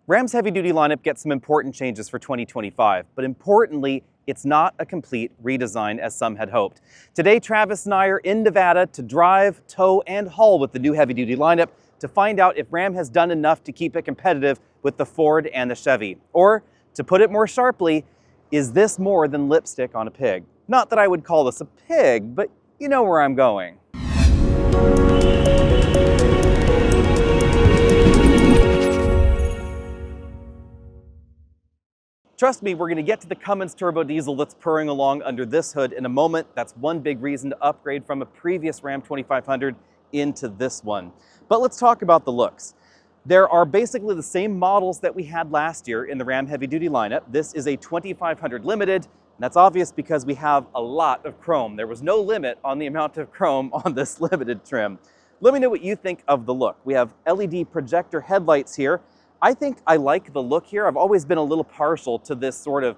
Ram's heavy-duty lineup gets some important changes for 2025, but importantly, it's not a complete redesign as some had hoped. Today, Travis and I are in Nevada to drive, tow, and haul with the new heavy-duty lineup to find out if Ram has done enough to keep it competitive with the Ford and the Chevy. Or, to put it more sharply, is this more than lipstick on a pig? Not that I would call this a pig, but you know where I'm going. Trust me, we're going to get to the Cummins turbo diesel that's purring along under this hood in a moment. That's one big reason to upgrade from a previous Ram 2500 into this one. But let's talk about the looks. There are basically the same models that we had last year in the Ram heavy-duty lineup. This is a 2500 Limited, and that's obvious because we have a lot of chrome. There was no limit on the amount of chrome on this Limited trim. Let me know what you think of the look. We have LED projector headlights here. I think I like the look here. I've always been a little partial to this sort of,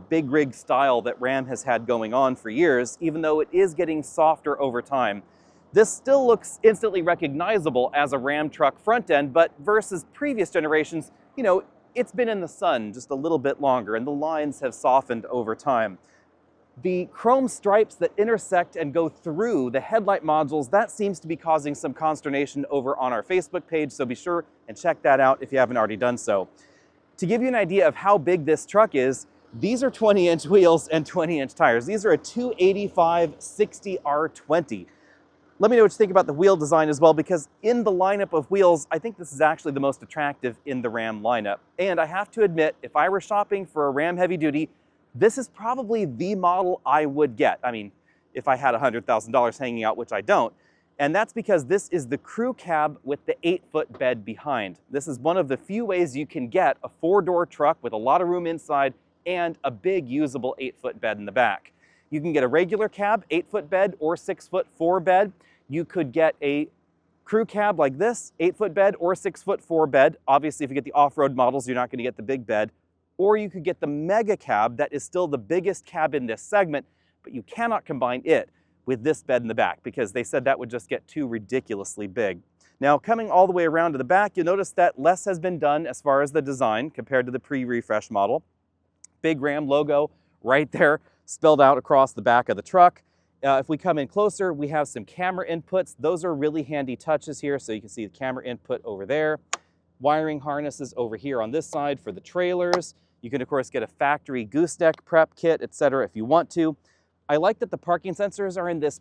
big rig style that Ram has had going on for years, even though it is getting softer over time. This still looks instantly recognizable as a Ram truck front end, but versus previous generations, it's been in the sun just a little bit longer and the lines have softened over time. The chrome stripes that intersect and go through the headlight modules, that seems to be causing some consternation over on our Facebook page, so be sure and check that out if you haven't already done so. To give you an idea of how big this truck is, these are 20-inch wheels and 20-inch tires. These are a 285/60R20. Let me know what you think about the wheel design as well, because in the lineup of wheels, I think this is actually the most attractive in the Ram lineup. And I have to admit, if I were shopping for a Ram heavy duty, this is probably the model I would get. I mean, if I had $100,000 hanging out, which I don't. And that's because this is the crew cab with the 8-foot bed behind. This is one of the few ways you can get a 4-door truck with a lot of room inside and a big usable 8-foot bed in the back. You can get a regular cab, 8-foot bed, or 6-foot 4 bed. You could get a crew cab like this, 8-foot bed or 6-foot 4 bed. Obviously, if you get the off-road models, you're not going to get the big bed. Or you could get the mega cab that is still the biggest cab in this segment, but you cannot combine it with this bed in the back because they said that would just get too ridiculously big. Now, coming all the way around to the back, you'll notice that less has been done as far as the design compared to the pre-refresh model. Big Ram logo right there spelled out across the back of the truck. If we come in closer, we have some camera inputs. Those are really handy touches here, so you can see the camera input over there. Wiring harnesses over here on this side for the trailers. You can, of course, get a factory gooseneck prep kit, etc. if you want to. I like that the parking sensors are in this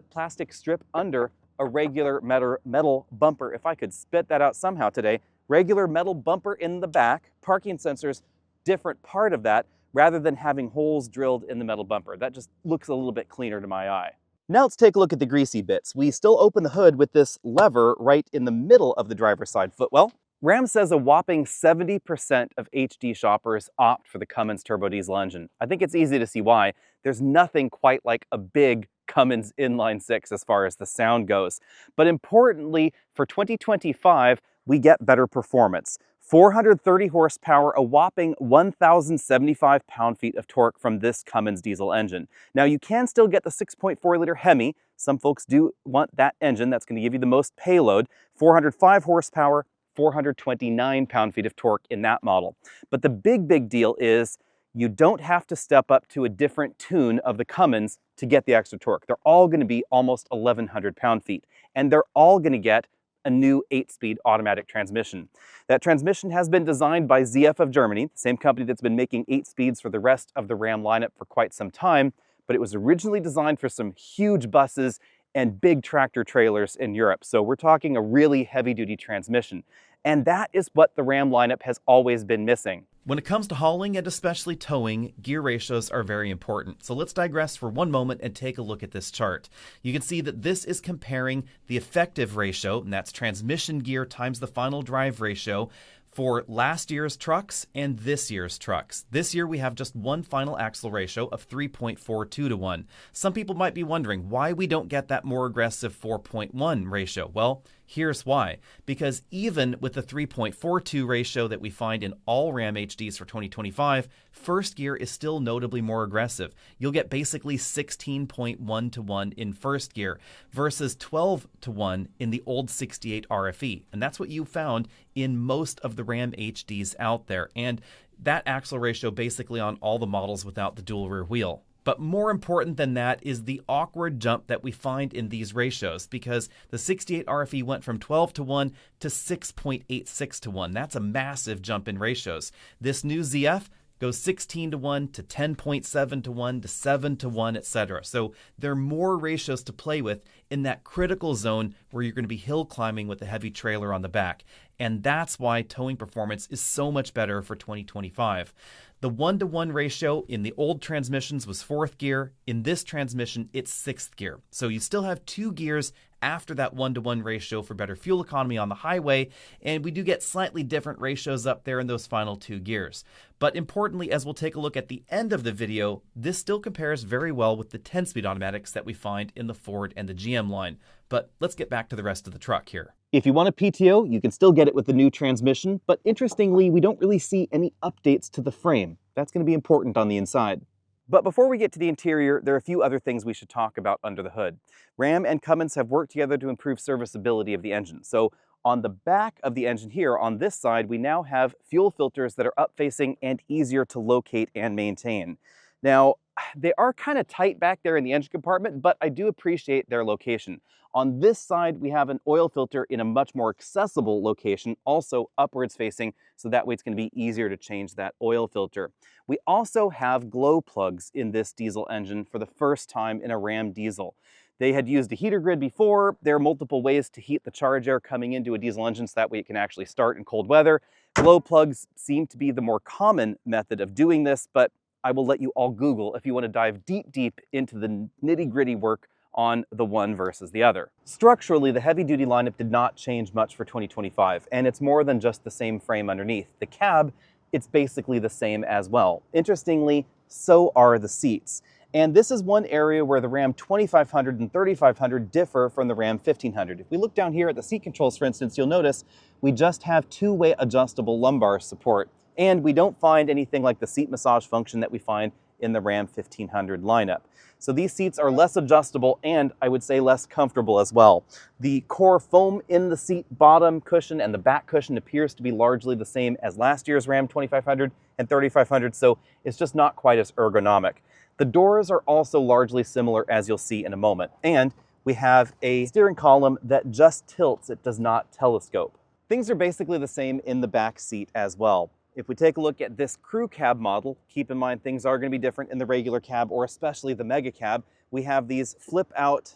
plastic strip under a regular metal bumper. If I could spit that out somehow today. Regular metal bumper in the back, parking sensors, different part of that, rather than having holes drilled in the metal bumper. That just looks a little bit cleaner to my eye. Now let's take a look at the greasy bits. We still open the hood with this lever right in the middle of the driver's side footwell. Ram says a whopping 70% of HD shoppers opt for the Cummins turbo diesel engine. I think it's easy to see why. There's nothing quite like a big Cummins inline six as far as the sound goes. But importantly, for 2025, we get better performance. 430 horsepower, a whopping 1,075 pound-feet of torque from this Cummins diesel engine. Now, you can still get the 6.4-liter Hemi. Some folks do want that engine. That's going to give you the most payload. 405 horsepower, 429 pound-feet of torque in that model. But the big deal is you don't have to step up to a different tune of the Cummins to get the extra torque. They're all going to be almost 1,100 pound-feet, and they're all going to get a new 8-speed automatic transmission. That transmission has been designed by ZF of Germany, the same company that's been making 8 speeds for the rest of the Ram lineup for quite some time, but it was originally designed for some huge buses and big tractor trailers in Europe. So we're talking a really heavy-duty transmission. And that is what the Ram lineup has always been missing. When it comes to hauling and especially towing, gear ratios are very important. So let's digress for one moment and take a look at this chart. You can see that this is comparing the effective ratio, and that's transmission gear times the final drive ratio, for last year's trucks and this year's trucks. This year we have just one final axle ratio of 3.42 to 1. Some people might be wondering why we don't get that more aggressive 4.1 ratio. Well, Here's why. Because even with the 3.42 ratio that we find in all Ram HDs for 2025, first gear is still notably more aggressive. You'll get basically 16.1 to 1 in first gear versus 12 to 1 in the old 68 RFE. And that's what you found in most of the Ram HDs out there. And that axle ratio basically on all the models without the dual rear wheel. But more important than that is the awkward jump that we find in these ratios, because the 68 RFE went from 12 to 1 to 6.86 to 1. That's a massive jump in ratios. This new ZF goes 16 to 1 to 10.7 to 1 to 7 to 1, etc. So there are more ratios to play with in that critical zone where you're going to be hill climbing with a heavy trailer on the back. And that's why towing performance is so much better for 2025. The 1-to-1 ratio in the old transmissions was 4th gear. In this transmission, it's 6th gear. So you still have 2 gears after that 1-to-1 ratio for better fuel economy on the highway, and we do get slightly different ratios up there in those final 2 gears. But importantly, as we'll take a look at the end of the video, this still compares very well with the 10-speed automatics that we find in the Ford and the GM line. But let's get back to the rest of the truck here. If you want a PTO, you can still get it with the new transmission, but interestingly, we don't really see any updates to the frame. That's going to be important on the inside. But before we get to the interior, there are a few other things we should talk about under the hood. Ram and Cummins have worked together to improve serviceability of the engine. So on the back of the engine here, on this side, we now have fuel filters that are up-facing and easier to locate and maintain. Now, they are kind of tight back there in the engine compartment, but I do appreciate their location. On this side, we have an oil filter in a much more accessible location, also upwards facing, so that way it's going to be easier to change that oil filter. We also have glow plugs in this diesel engine for the first time in a Ram diesel. They had used a heater grid before. There are multiple ways to heat the charge air coming into a diesel engine so that way it can actually start in cold weather. Glow plugs seem to be the more common method of doing this, but I will let you all Google if you want to dive deep into the nitty-gritty work on the one versus the other. Structurally, the heavy-duty lineup did not change much for 2025, and it's more than just the same frame underneath. The cab, it's basically the same as well. Interestingly, so are the seats. And this is one area where the Ram 2500 and 3500 differ from the Ram 1500. If we look down here at the seat controls, for instance, you'll notice we just have two-way adjustable lumbar support. And we don't find anything like the seat massage function that we find in the Ram 1500 lineup. So these seats are less adjustable and I would say less comfortable as well. The core foam in the seat bottom cushion and the back cushion appears to be largely the same as last year's Ram 2500 and 3500, so it's just not quite as ergonomic. The doors are also largely similar, as you'll see in a moment. And we have a steering column that just tilts, it does not telescope. Things are basically the same in the back seat as well. If we take a look at this crew cab model, keep in mind things are going to be different in the regular cab or especially the mega cab. We have these flip out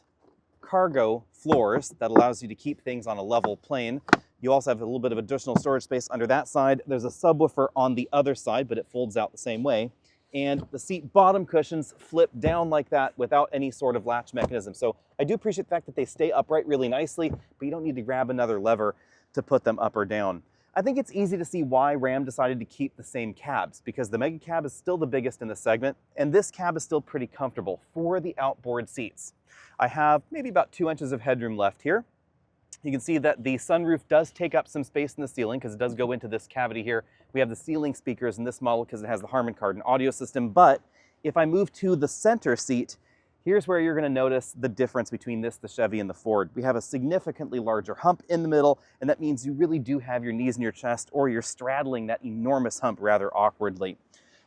cargo floors that allows you to keep things on a level plane. You also have a little bit of additional storage space under that side. There's a subwoofer on the other side, but it folds out the same way. And the seat bottom cushions flip down like that without any sort of latch mechanism. So I do appreciate the fact that they stay upright really nicely, but you don't need to grab another lever to put them up or down. I think it's easy to see why Ram decided to keep the same cabs, because the Mega Cab is still the biggest in the segment, and this cab is still pretty comfortable for the outboard seats. I have maybe about 2 inches of headroom left here. You can see that the sunroof does take up some space in the ceiling because it does go into this cavity here. We have the ceiling speakers in this model because it has the Harman Kardon audio system, but if I move to the center seat, here's where you're going to notice the difference between this, the Chevy, and the Ford. We have a significantly larger hump in the middle, and that means you really do have your knees in your chest, or you're straddling that enormous hump rather awkwardly.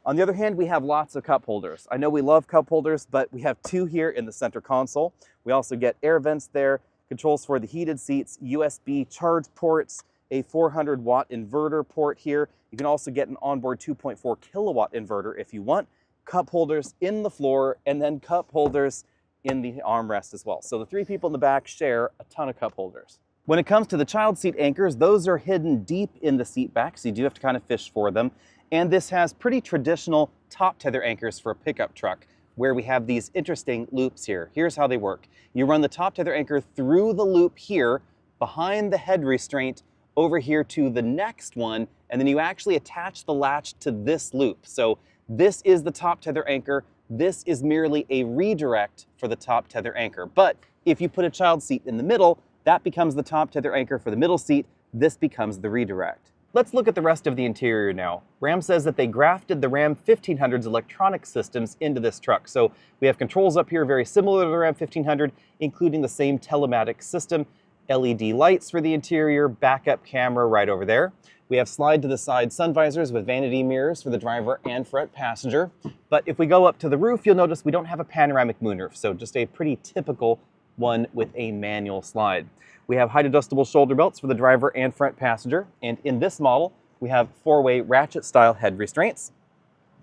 On the other hand, we have lots of cup holders. I know we love cup holders, but we have 2 here in the center console. We also get air vents there, controls for the heated seats, USB charge ports, a 400-watt inverter port here. You can also get an onboard 2.4 kilowatt inverter if you want. Cup holders in the floor, and then cup holders in the armrest as well. So the 3 people in the back share a ton of cup holders. When it comes to the child seat anchors, those are hidden deep in the seat back, so you do have to kind of fish for them. And this has pretty traditional top tether anchors for a pickup truck, where we have these interesting loops here. Here's how they work. You run the top tether anchor through the loop here, behind the head restraint, over here to the next one, and then you actually attach the latch to this loop. So this is the top tether anchor. This is merely a redirect for the top tether anchor. But if you put a child seat in the middle, That becomes the top tether anchor for the middle seat. This becomes the redirect. Let's look at the rest of the interior now. Ram says that they grafted the Ram 1500's electronic systems into this truck. So we have controls up here very similar to the Ram 1500, including the same telematics system, LED lights for the interior, backup camera right over there. We have slide to the side sun visors with vanity mirrors for the driver and front passenger. But if we go up to the roof, you'll notice we don't have a panoramic moonroof, so just a pretty typical one with a manual slide. We have height adjustable shoulder belts for the driver and front passenger, and in this model, we have four-way ratchet-style head restraints.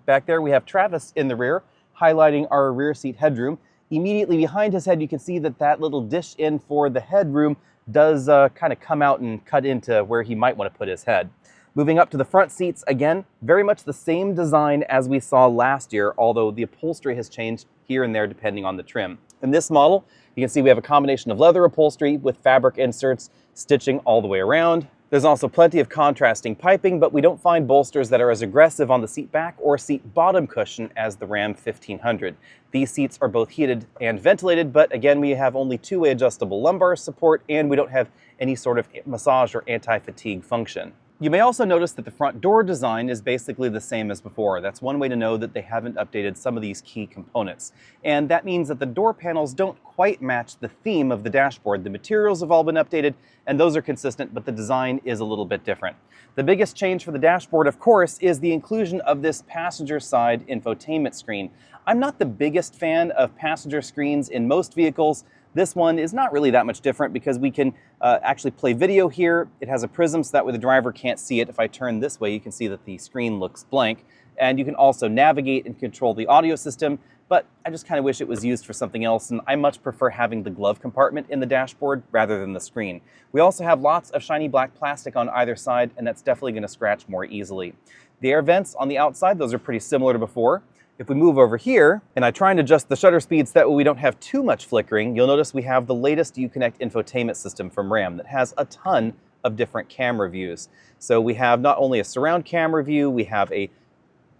Back there, we have Travis in the rear, highlighting our rear seat headroom. Immediately behind his head, you can see that that little dish in for the headroom does kind of come out and cut into where he might want to put his head. Moving up to the front seats, again, very much the same design as we saw last year, although the upholstery has changed here and there depending on the trim. In this model, you can see we have a combination of leather upholstery with fabric inserts stitching all the way around. There's also plenty of contrasting piping, but we don't find bolsters that are as aggressive on the seat back or seat bottom cushion as the Ram 1500. These seats are both heated and ventilated, but again, we have only two-way adjustable lumbar support, and we don't have any sort of massage or anti-fatigue function. You may also notice that the front door design is basically the same as before. That's one way to know that they haven't updated some of these key components. And that means that the door panels don't quite match the theme of the dashboard. The materials have all been updated, and those are consistent, but the design is a little bit different. The biggest change for the dashboard, of course, is the inclusion of this passenger side infotainment screen. I'm not the biggest fan of passenger screens in most vehicles. This one is not really that much different because we can actually play video here. It has a prism so that way the driver can't see it. If I turn this way, you can see that the screen looks blank. And you can also navigate and control the audio system, but I just kind of wish it was used for something else, and I much prefer having the glove compartment in the dashboard rather than the screen. We also have lots of shiny black plastic on either side, and that's definitely going to scratch more easily. The air vents on the outside, those are pretty similar to before. If we move over here, and I try and adjust the shutter speeds so that way we don't have too much flickering, you'll notice we have the latest Uconnect infotainment system from Ram that has a ton of different camera views. So we have not only a surround camera view, we have a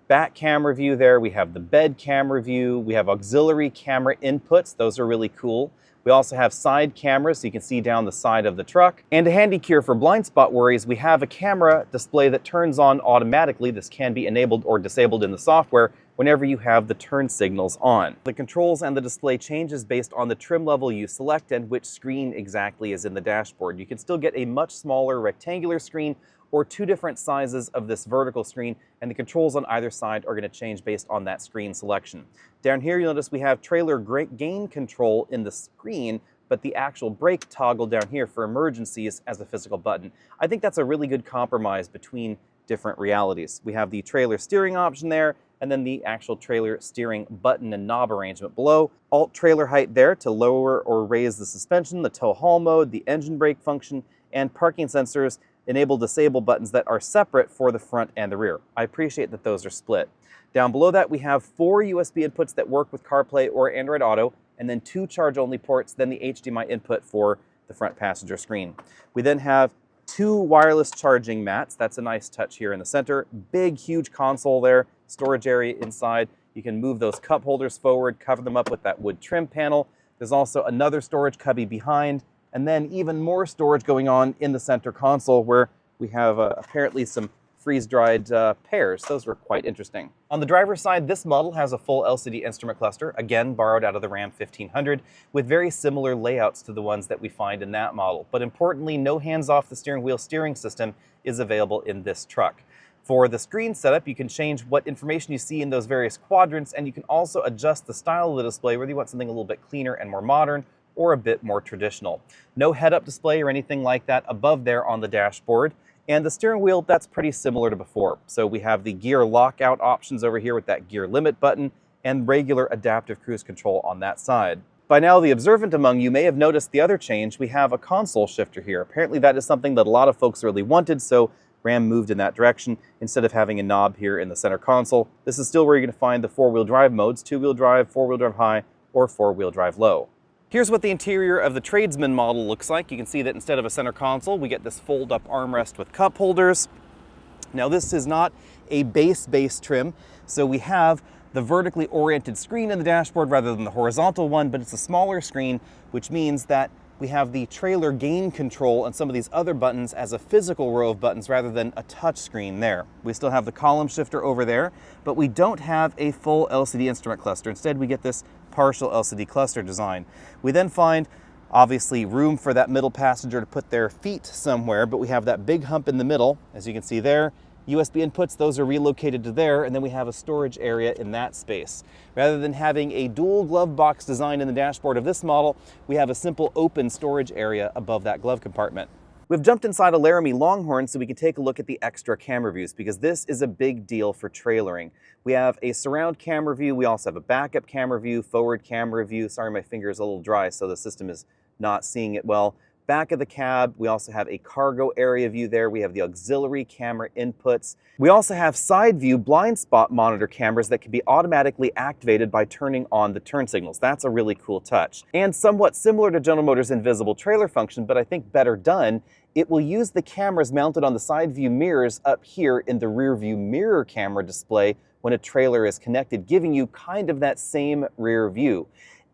back camera view there, we have the bed camera view, we have auxiliary camera inputs, those are really cool. We also have side cameras so you can see down the side of the truck. And a handy cure for blind spot worries, we have a camera display that turns on automatically. This can be enabled or disabled in the software whenever you have the turn signals on. The controls and the display changes based on the trim level you select and which screen exactly is in the dashboard. You can still get a much smaller rectangular screen or two different sizes of this vertical screen, and the controls on either side are going to change based on that screen selection. Down here, you'll notice we have trailer gain control in the screen, but the actual brake toggle down here for emergencies as a physical button. I think that's a really good compromise between different realities. We have the trailer steering option there, and then the actual trailer steering button and knob arrangement below. Alt trailer height there to lower or raise the suspension, the tow haul mode, the engine brake function, and parking sensors enable disable buttons that are separate for the front and the rear. I appreciate that those are split. Down below that, we have 4 USB inputs that work with CarPlay or Android Auto, and then 2 charge-only ports, then the HDMI input for the front passenger screen. We then have 2 wireless charging mats. That's a nice touch here in the center. Big, huge console there, storage area inside. You can move those cup holders forward, cover them up with that wood trim panel. There's also another storage cubby behind, and then even more storage going on in the center console where we have apparently some freeze-dried pears. Those were quite interesting. On the driver's side, this model has a full LCD instrument cluster, again borrowed out of the Ram 1500, with very similar layouts to the ones that we find in that model. But importantly, no hands-off the steering wheel steering system is available in this truck. For the screen setup, you can change what information you see in those various quadrants, and you can also adjust the style of the display, whether you want something a little bit cleaner and more modern, or a bit more traditional. No head-up display or anything like that above there on the dashboard. And the steering wheel, that's pretty similar to before. So we have the gear lockout options over here with that gear limit button and regular adaptive cruise control on that side. By now, the observant among you may have noticed the other change. We have a console shifter here. Apparently that is something that a lot of folks really wanted, so Ram moved in that direction instead of having a knob here in the center console. This is still where you're going to find the four-wheel drive modes, two-wheel drive, four-wheel drive high, or four-wheel drive low. Here's what the interior of the Tradesman model looks like. You can see that instead of a center console, we get this fold-up armrest with cup holders. Now this is not a base trim, so we have the vertically oriented screen in the dashboard rather than the horizontal one, but it's a smaller screen, which means that we have the trailer gain control and some of these other buttons as a physical row of buttons rather than a touch screen there. We still have the column shifter over there, but we don't have a full LCD instrument cluster. Instead, we get this partial LCD cluster design. We then find, obviously, room for that middle passenger to put their feet somewhere, but we have that big hump in the middle, as you can see there. USB inputs, those are relocated to there, and then we have a storage area in that space. Rather than having a dual glove box design in the dashboard of this model, we have a simple open storage area above that glove compartment. We've jumped inside a Laramie Longhorn so we can take a look at the extra camera views, because this is a big deal for trailering. We have a surround camera view, we also have a backup camera view, forward camera view. Sorry, my finger is a little dry, so the system is not seeing it well. Back of the cab, we also have a cargo area view there. We have the auxiliary camera inputs. We also have side view blind spot monitor cameras that can be automatically activated by turning on the turn signals. That's a really cool touch. And somewhat similar to General Motors' invisible trailer function, but I think better done, it will use the cameras mounted on the side view mirrors up here in the rear view mirror camera display when a trailer is connected, giving you kind of that same rear view.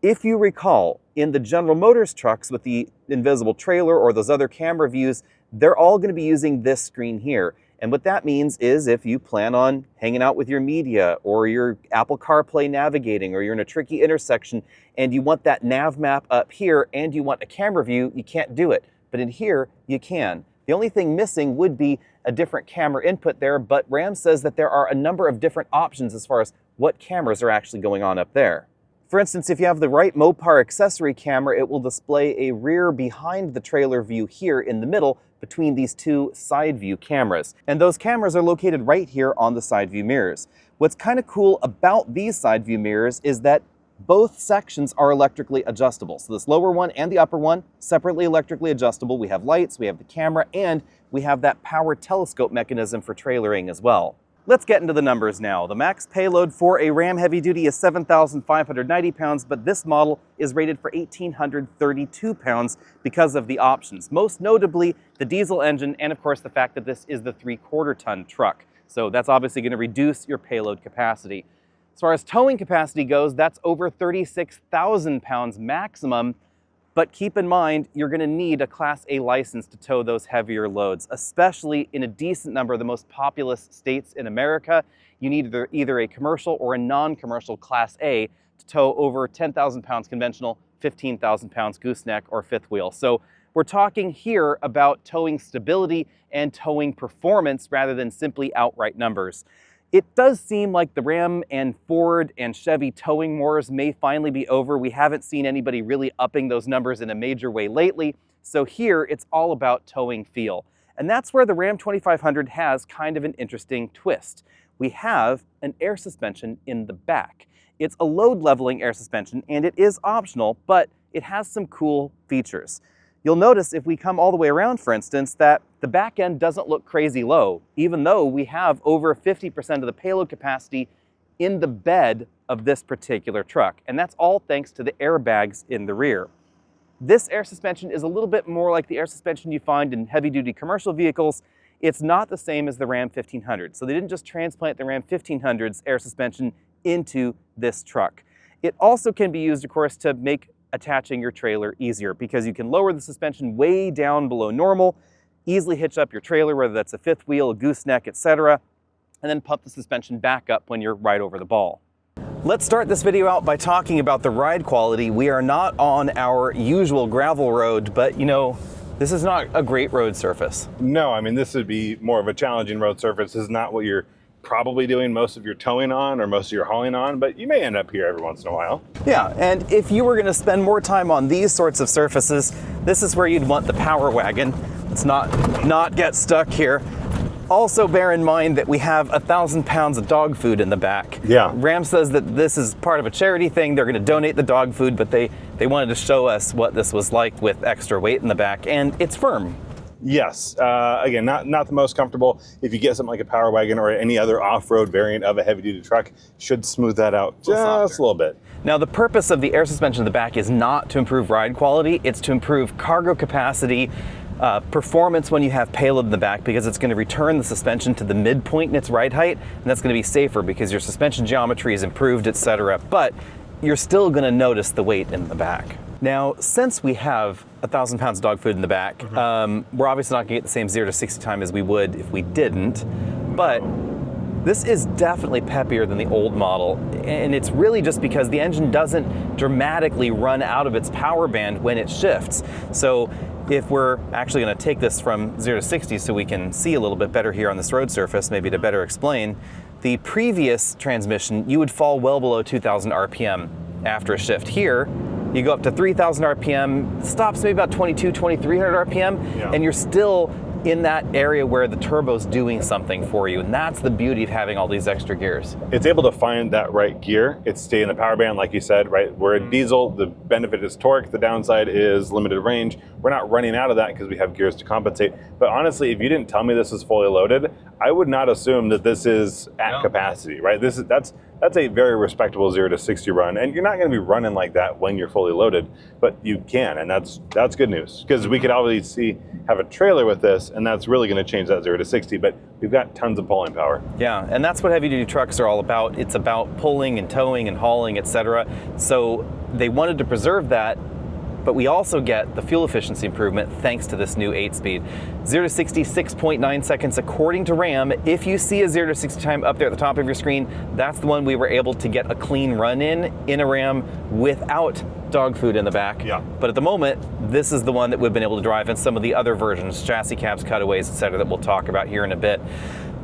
If you recall, in the General Motors trucks with the invisible trailer or those other camera views, they're all going to be using this screen here. And what that means is if you plan on hanging out with your media or your Apple CarPlay navigating, or you're in a tricky intersection and you want that nav map up here and you want a camera view, you can't do it. But in here, you can. The only thing missing would be a different camera input there, but Ram says that there are a number of different options as far as what cameras are actually going on up there. For instance, if you have the right Mopar accessory camera, it will display a rear behind the trailer view here in the middle between these two side view cameras. And those cameras are located right here on the side view mirrors. What's kind of cool about these side view mirrors is that both sections are electrically adjustable. So this lower one and the upper one, separately electrically adjustable. We have lights, we have the camera, and we have that power telescope mechanism for trailering as well. Let's get into the numbers now. The max payload for a Ram Heavy Duty is 7,590 pounds, but this model is rated for 1,832 pounds because of the options. Most notably, the diesel engine, and of course the fact that this is the 3/4 ton truck. So that's obviously going to reduce your payload capacity. As far as towing capacity goes, that's over 36,000 pounds maximum. But keep in mind, you're going to need a Class A license to tow those heavier loads, especially in a decent number of the most populous states in America. You need either a commercial or a non-commercial Class A to tow over 10,000 pounds conventional, 15,000 pounds gooseneck or fifth wheel. So we're talking here about towing stability and towing performance rather than simply outright numbers. It does seem like the Ram and Ford and Chevy towing wars may finally be over. We haven't seen anybody really upping those numbers in a major way lately. So here it's all about towing feel. And that's where the Ram 2500 has kind of an interesting twist. We have an air suspension in the back. It's a load leveling air suspension and it is optional, but it has some cool features. You'll notice if we come all the way around, for instance, that the back end doesn't look crazy low, even though we have over 50% of the payload capacity in the bed of this particular truck. And that's all thanks to the airbags in the rear. This air suspension is a little bit more like the air suspension you find in heavy-duty commercial vehicles. It's not the same as the Ram 1500. So they didn't just transplant the Ram 1500's air suspension into this truck. It also can be used, of course, to make attaching your trailer easier, because you can lower the suspension way down below normal, easily hitch up your trailer, whether that's a fifth wheel, a gooseneck, etc., and then pump the suspension back up when you're right over the ball. Let's start this video out by talking about the ride quality. We are not on our usual gravel road, but you know, this is not a great road surface. No, I mean, this would be more of a challenging road surface. This is not what you're probably doing most of your towing on or most of your hauling on, but you may end up here every once in a while. Yeah, and if you were going to spend more time on these sorts of surfaces, this is where you'd want the Power Wagon. Let's not get stuck here. Also bear in mind that we have 1,000 pounds of dog food in the back. Yeah. Ram says that this is part of a charity thing. They're going to donate the dog food, but they wanted to show us what this was like with extra weight in the back, and it's firm. Yes, again, not the most comfortable. If you get something like a Power Wagon or any other off-road variant of a heavy-duty truck, should smooth that out just a little bit. Now, the purpose of the air suspension in the back is not to improve ride quality. It's to improve cargo capacity, performance when you have payload in the back, because it's going to return the suspension to the midpoint in its ride height, and that's going to be safer because your suspension geometry is improved, etc. But you're still going to notice the weight in the back. Now, since we have 1,000 pounds of dog food in the back, we're obviously not gonna get the same 0 to 60 time as we would if we didn't, but this is definitely peppier than the old model, and it's really just because the engine doesn't dramatically run out of its power band when it shifts. So if we're actually gonna take this from 0 to 60 so we can see a little bit better here on this road surface, maybe to better explain, the previous transmission, you would fall well below 2,000 RPM after a shift. Here, you go up to 3,000 RPM, stops maybe about 2,300 RPM, and you're still in that area where the turbo's doing something for you. And that's the beauty of having all these extra gears. It's able to find that right gear. It's stay in the power band, like you said, right? We're a diesel, the benefit is torque, the downside is limited range. We're not running out of that because we have gears to compensate. But honestly, if you didn't tell me this is fully loaded, I would not assume that this is at capacity, right? That's a very respectable 0 to 60 run, and you're not going to be running like that when you're fully loaded, but you can, and that's good news, because we could obviously have a trailer with this, and that's really going to change that 0 to 60, but we've got tons of pulling power. Yeah, and that's what heavy-duty trucks are all about. It's about pulling and towing and hauling, etc. So they wanted to preserve that, but we also get the fuel efficiency improvement thanks to this new 8-speed. 0 to 60, 6.9 seconds according to Ram. If you see a 0 to 60 time up there at the top of your screen, that's the one we were able to get a clean run in a Ram without dog food in the back. Yeah. But at the moment, this is the one that we've been able to drive in some of the other versions, chassis cabs, cutaways, etc., that we'll talk about here in a bit.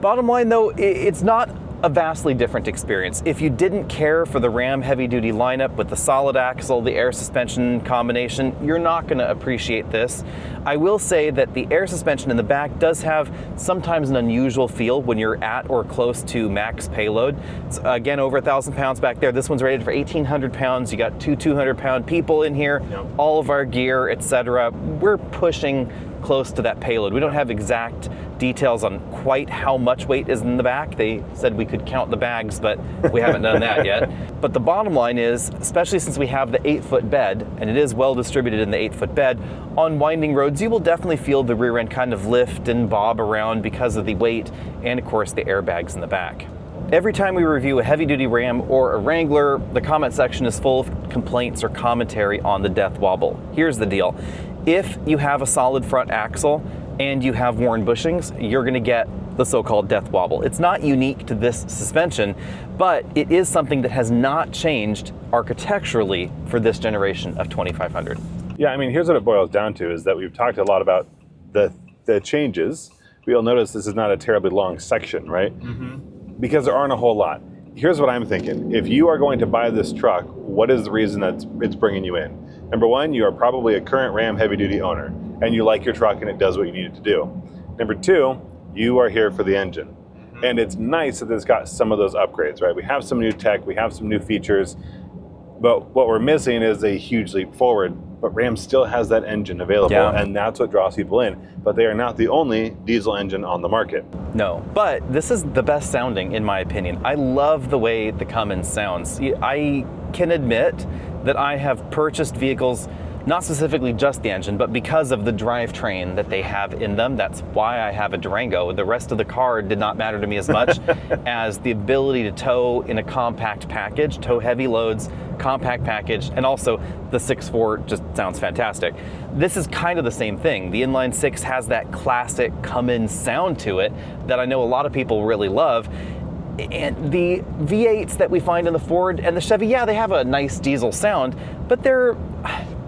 Bottom line though, it's not a vastly different experience. If you didn't care for the Ram heavy-duty lineup with the solid axle, the air suspension combination, you're not going to appreciate this. I will say that the air suspension in the back does have sometimes an unusual feel when you're at or close to max payload. It's, again, over 1,000 pounds back there. This one's rated for 1,800 pounds. You got two 200-pound people in here, all of our gear, etc. We're pushing close to that payload. We don't have exact details on quite how much weight is in the back. They said we could count the bags, but we haven't done that yet. But the bottom line is, especially since we have the 8-foot bed, and it is well distributed in the 8-foot bed, on winding roads, you will definitely feel the rear end kind of lift and bob around because of the weight and, of course, the airbags in the back. Every time we review a heavy-duty Ram or a Wrangler, the comment section is full of complaints or commentary on the death wobble. Here's the deal. If you have a solid front axle and you have worn bushings, you're going to get the so-called death wobble. It's not unique to this suspension, but it is something that has not changed architecturally for this generation of 2500. Yeah, I mean, here's what it boils down to, is that we've talked a lot about the changes. You'll notice this is not a terribly long section, right? Because there aren't a whole lot. Here's what I'm thinking. If you are going to buy this truck, what is the reason that it's bringing you in? Number one, you are probably a current Ram heavy-duty owner, and you like your truck and it does what you need it to do. Number two, you are here for the engine. And it's nice that it's got some of those upgrades, right? We have some new tech, we have some new features, but what we're missing is a huge leap forward. But Ram still has that engine available, and that's what draws people in. But they are not the only diesel engine on the market. No, but this is the best sounding, in my opinion. I love the way the Cummins sounds. I can admit that I have purchased vehicles, not specifically just the engine, but because of the drivetrain that they have in them. That's why I have a Durango. The rest of the car did not matter to me as much as the ability to tow in a compact package, tow heavy loads, compact package, and also the 6.4 just sounds fantastic. This is kind of the same thing. The inline 6 has that classic Cummins sound to it that I know a lot of people really love. And the V8s that we find in the Ford and the Chevy, yeah, they have a nice diesel sound, but they're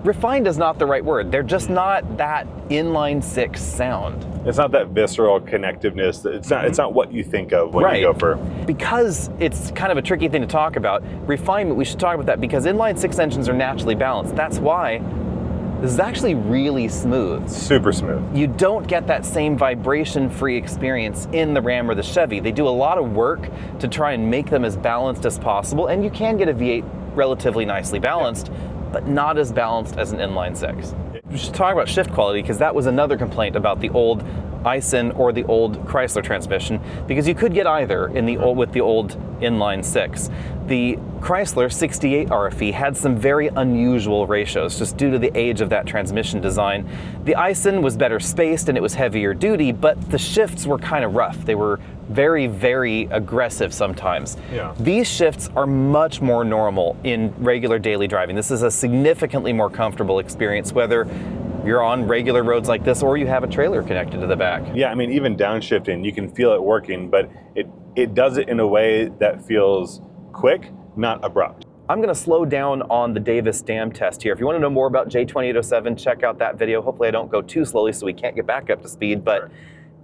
refined is not the right word. They're just not that inline 6 sound. It's not that visceral connectiveness. It's not what you think of when you go for. Because it's kind of a tricky thing to talk about, refinement, we should talk about that because inline 6 engines are naturally balanced. That's why this is actually really smooth. Super smooth. You don't get that same vibration-free experience in the Ram or the Chevy. They do a lot of work to try and make them as balanced as possible, and you can get a V8 relatively nicely balanced, but not as balanced as an inline 6. We should talk about shift quality because that was another complaint about the old Ison or the old Chrysler transmission, because you could get either in the old, with the old inline 6. The Chrysler 68 RFE had some very unusual ratios just due to the age of that transmission design. The Ison was better spaced and it was heavier duty, but the shifts were kind of rough. They were very, very aggressive sometimes. Yeah. These shifts are much more normal in regular daily driving. This is a significantly more comfortable experience, whether you're on regular roads like this or you have a trailer connected to the back. Yeah, I mean, even downshifting, you can feel it working, but it does it in a way that feels quick, not abrupt. I'm going to slow down on the Davis Dam test here. If you want to know more about J2807, check out that video. Hopefully I don't go too slowly so we can't get back up to speed, but Sure.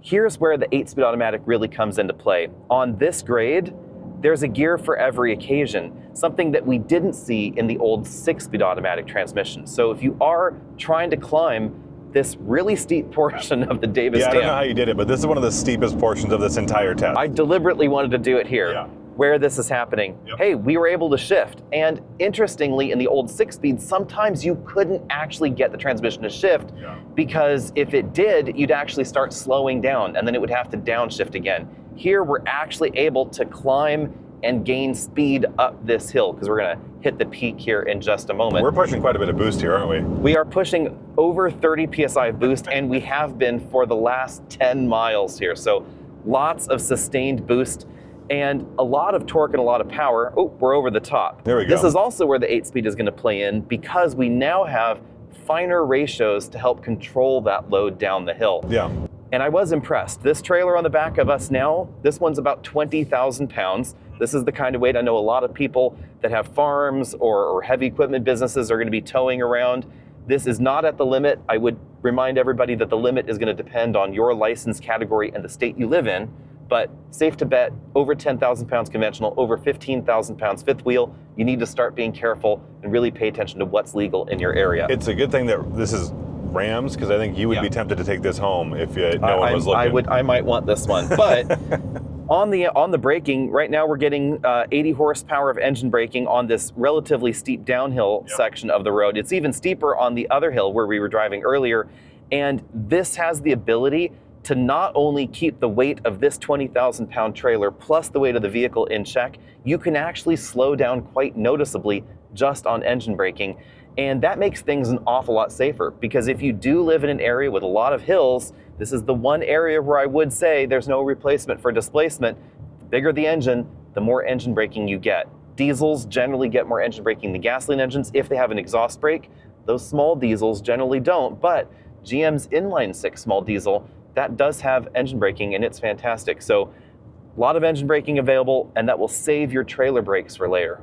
Here's where the 8-speed automatic really comes into play. On this grade, there's a gear for every occasion, something that we didn't see in the old 6-speed automatic transmission. So if you are trying to climb this really steep portion of the Davis Dam. I don't know how you did it, but this is one of the steepest portions of this entire test. I deliberately wanted to do it here. Yeah. Where this is happening. Yep. Hey, we were able to shift. And interestingly, in the old 6-speed, sometimes you couldn't actually get the transmission to shift because if it did, you'd actually start slowing down and then it would have to downshift again. Here, we're actually able to climb and gain speed up this hill because we're gonna hit the peak here in just a moment. We're pushing quite a bit of boost here, aren't we? We are pushing over 30 PSI of boost and we have been for the last 10 miles here. So lots of sustained boost and a lot of torque and a lot of power. Oh, we're over the top. There we go. This is also where the 8-speed is going to play in because we now have finer ratios to help control that load down the hill. Yeah. And I was impressed. This trailer on the back of us now, this one's about 20,000 pounds. This is the kind of weight I know a lot of people that have farms or heavy equipment businesses are going to be towing around. This is not at the limit. I would remind everybody that the limit is going to depend on your license category and the state you live in. But safe to bet, over 10,000 pounds conventional, over 15,000 pounds fifth wheel, you need to start being careful and really pay attention to what's legal in your area. It's a good thing that this is Rams, because I think you would be tempted to take this home if no one was looking. I might want this one. But on the braking, right now we're getting 80 horsepower of engine braking on this relatively steep downhill section of the road. It's even steeper on the other hill where we were driving earlier. And this has the ability to not only keep the weight of this 20,000 pound trailer plus the weight of the vehicle in check, you can actually slow down quite noticeably just on engine braking. And that makes things an awful lot safer because if you do live in an area with a lot of hills, this is the one area where I would say there's no replacement for displacement. The bigger the engine, the more engine braking you get. Diesels generally get more engine braking than gasoline engines if they have an exhaust brake. Those small diesels generally don't, but GM's inline-six small diesel, that does have engine braking and it's fantastic. So a lot of engine braking available and that will save your trailer brakes for later.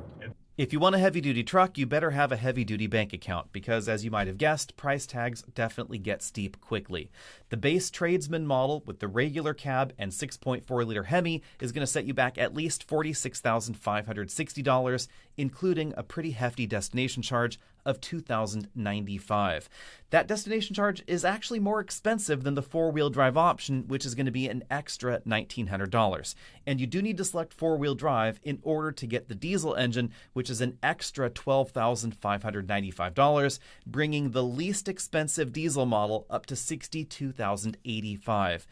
If you want a heavy-duty truck, you better have a heavy-duty bank account because, as you might have guessed, price tags definitely get steep quickly. The base tradesman model with the regular cab and 6.4-liter Hemi is going to set you back at least $46,560, including a pretty hefty destination charge of $2,095. That destination charge is actually more expensive than the four-wheel drive option, which is going to be an extra $1,900. And you do need to select four-wheel drive in order to get the diesel engine, which is an extra $12,595, bringing the least expensive diesel model up to $62,085.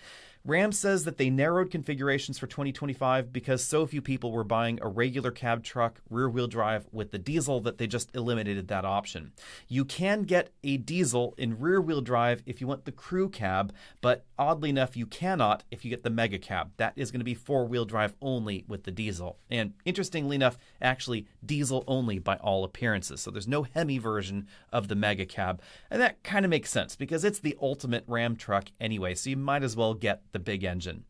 Ram says that they narrowed configurations for 2025 because so few people were buying a regular cab truck rear-wheel drive with the diesel that they just eliminated that option. You can get a diesel in rear-wheel drive if you want the crew cab, but oddly enough, you cannot if you get the mega cab. That is going to be four-wheel drive only with the diesel. And interestingly enough, actually diesel only by all appearances. So there's no Hemi version of the mega cab. And that kind of makes sense because it's the ultimate Ram truck anyway, so you might as well get the big engine.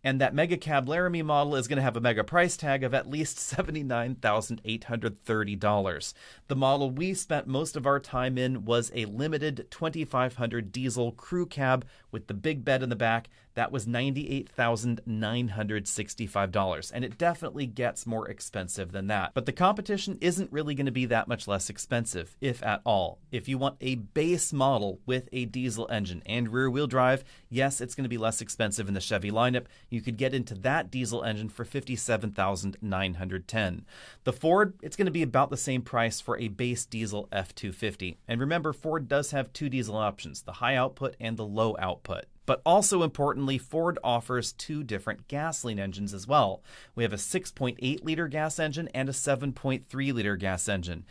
And that Mega Cab Laramie model is going to have a mega price tag of at least $79,830. The model we spent most of our time in was a limited 2500 diesel crew cab with the big bed in the back. That was $98,965, and it definitely gets more expensive than that. But the competition isn't really going to be that much less expensive, if at all. If you want a base model with a diesel engine and rear-wheel drive, yes, it's going to be less expensive in the Chevy lineup. You could get into that diesel engine for $57,910. The Ford, it's going to be about the same price for a base diesel F-250. And remember, Ford does have two diesel options, the high output and the low output. But also importantly, Ford offers two different gasoline engines as well. We have a 6.8-liter gas engine and a 7.3-liter gas engine.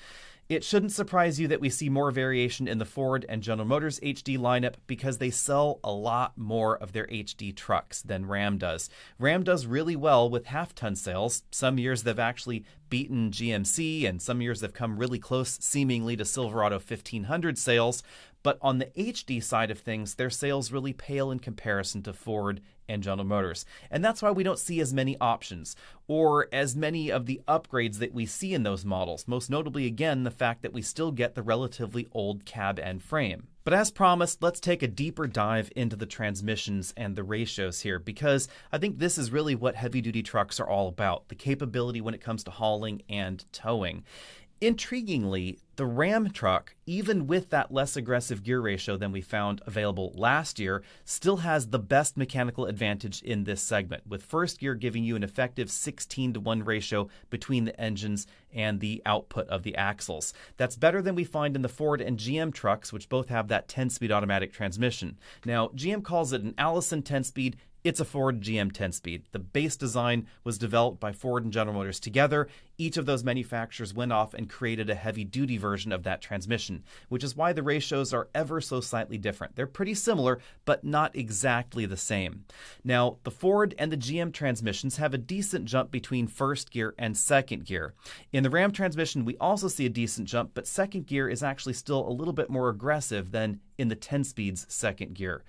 It shouldn't surprise you that we see more variation in the Ford and General Motors HD lineup because they sell a lot more of their HD trucks than Ram does. Ram does really well with half-ton sales. Some years they've actually beaten GMC, and some years they've come really close, seemingly, to Silverado 1500 sales. But on the HD side of things, their sales really pale in comparison to Ford and General Motors. And that's why we don't see as many options or as many of the upgrades that we see in those models. Most notably, again, the fact that we still get the relatively old cab and frame. But as promised, let's take a deeper dive into the transmissions and the ratios here, because I think this is really what heavy-duty trucks are all about, the capability when it comes to hauling and towing. Intriguingly, the Ram truck, even with that less aggressive gear ratio than we found available last year, still has the best mechanical advantage in this segment, with first gear giving you an effective 16:1 ratio between the engines and the output of the axles. That's better than we find in the Ford and GM trucks, which both have that 10-speed automatic transmission. Now, GM calls it an Allison 10-speed. It's a Ford GM 10-speed. The base design was developed by Ford and General Motors together. Each of those manufacturers went off and created a heavy-duty version of that transmission, which is why the ratios are ever so slightly different. They're pretty similar, but not exactly the same. Now, the Ford and the GM transmissions have a decent jump between first gear and second gear. In the Ram transmission, we also see a decent jump, but second gear is actually still a little bit more aggressive than in the 10-speed's second gear.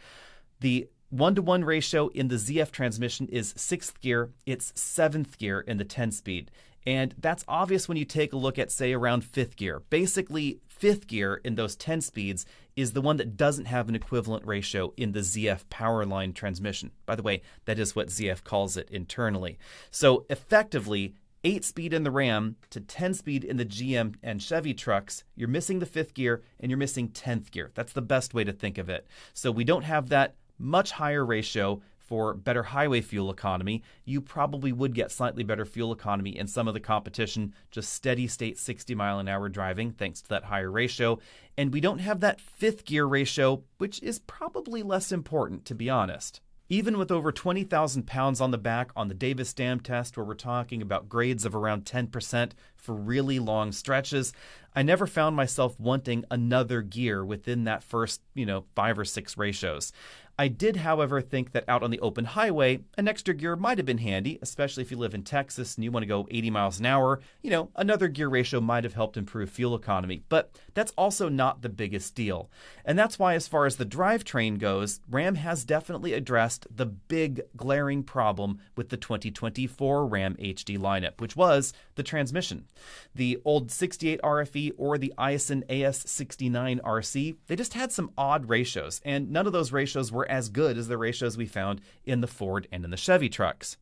The 1-to-1 ratio in the ZF transmission is 6th gear. It's 7th gear in the 10-speed. And that's obvious when you take a look at, say, around 5th gear. Basically, 5th gear in those 10 speeds is the one that doesn't have an equivalent ratio in the ZF Powerline transmission. By the way, that is what ZF calls it internally. So effectively, 8-speed in the Ram to 10-speed in the GM and Chevy trucks, you're missing the 5th gear and you're missing 10th gear. That's the best way to think of it. So we don't have that much higher ratio for better highway fuel economy. You probably would get slightly better fuel economy in some of the competition, just steady state 60-mile-an-hour driving thanks to that higher ratio. And we don't have that 5th gear ratio, which is probably less important, to be honest. Even with over 20,000 pounds on the back on the Davis Dam test, where we're talking about grades of around 10% for really long stretches, I never found myself wanting another gear within that first, 5 or 6 ratios. I did, however, think that out on the open highway, an extra gear might have been handy, especially if you live in Texas and you want to go 80 miles an hour. Another gear ratio might have helped improve fuel economy, but that's also not the biggest deal. And that's why, as far as the drivetrain goes, Ram has definitely addressed the big glaring problem with the 2024 Ram HD lineup, which was the transmission. The old 68 RFE or the Aisin AS69 RC, they just had some odd ratios, and none of those ratios were as good as the ratios we found in the Ford and in the Chevy trucks.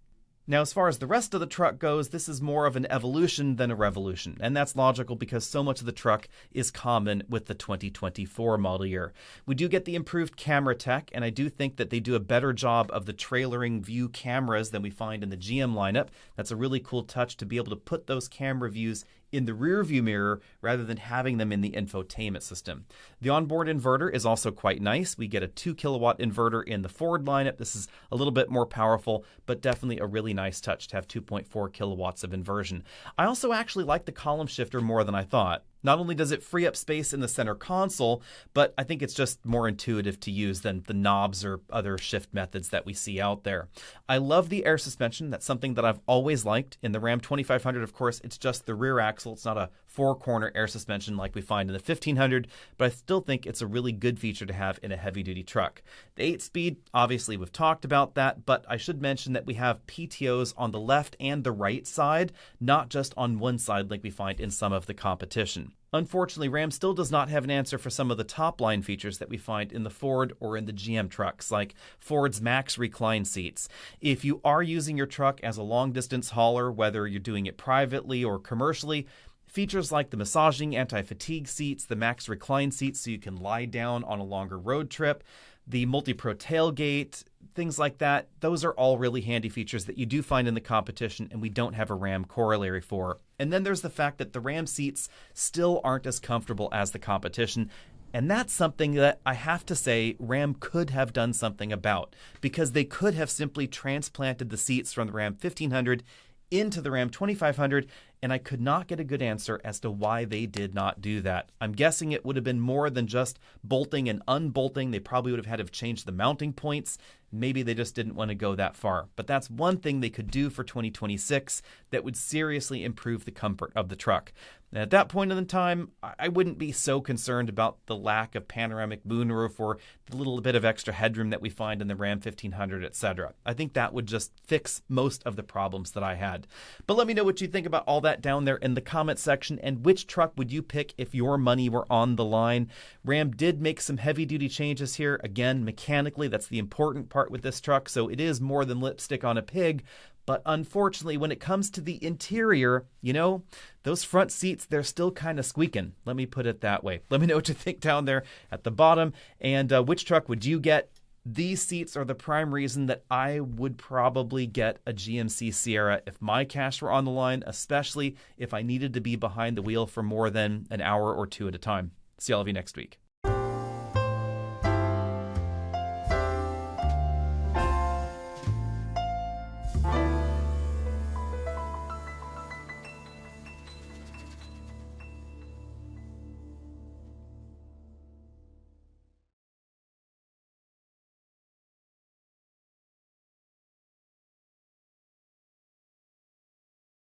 Now, as far as the rest of the truck goes, this is more of an evolution than a revolution, and that's logical because so much of the truck is common with the 2024 model year. We do get the improved camera tech, and I do think that they do a better job of the trailering view cameras than we find in the GM lineup. That's a really cool touch to be able to put those camera views in the rear view mirror rather than having them in the infotainment system. The onboard inverter is also quite nice. We get a 2 kilowatt inverter in the Ford lineup. This is a little bit more powerful, but definitely a really nice touch to have 2.4 kilowatts of inversion. I also actually like the column shifter more than I thought. Not only does it free up space in the center console, but I think it's just more intuitive to use than the knobs or other shift methods that we see out there. I love the air suspension. That's something that I've always liked. In the Ram 2500, of course, it's just the rear axle. It's not a 4-corner air suspension like we find in the 1500, but I still think it's a really good feature to have in a heavy-duty truck. The 8-speed, obviously we've talked about that, but I should mention that we have PTOs on the left and the right side, not just on one side like we find in some of the competition. Unfortunately, Ram still does not have an answer for some of the top-line features that we find in the Ford or in the GM trucks, like Ford's Max Recline seats. If you are using your truck as a long-distance hauler, whether you're doing it privately or commercially, features like the massaging anti-fatigue seats, the Max Recline seats so you can lie down on a longer road trip, the multi-pro tailgate, things like that, those are all really handy features that you do find in the competition and we don't have a Ram corollary for. And then there's the fact that the Ram seats still aren't as comfortable as the competition. And that's something that I have to say Ram could have done something about, because they could have simply transplanted the seats from the Ram 1500 into the Ram 2500, and I could not get a good answer as to why they did not do that. I'm guessing it would have been more than just bolting and unbolting. They probably would have had to have changed the mounting points. Maybe they just didn't want to go that far. But that's one thing they could do for 2026 that would seriously improve the comfort of the truck. And at that point in the time, I wouldn't be so concerned about the lack of panoramic moonroof or the little bit of extra headroom that we find in the Ram 1500, etc. I think that would just fix most of the problems that I had. But let me know what you think about all that down there in the comment section, and which truck would you pick if your money were on the line. Ram did make some heavy-duty changes here. Again, mechanically, that's the important part with this truck, so it is more than lipstick on a pig. But unfortunately, when it comes to the interior, you know, those front seats, they're still kind of squeaking. Let me put it that way. Let me know what you think down there at the bottom. And which truck would you get? These seats are the prime reason that I would probably get a GMC Sierra if my cash were on the line, especially if I needed to be behind the wheel for more than an hour or two at a time. See all of you next week.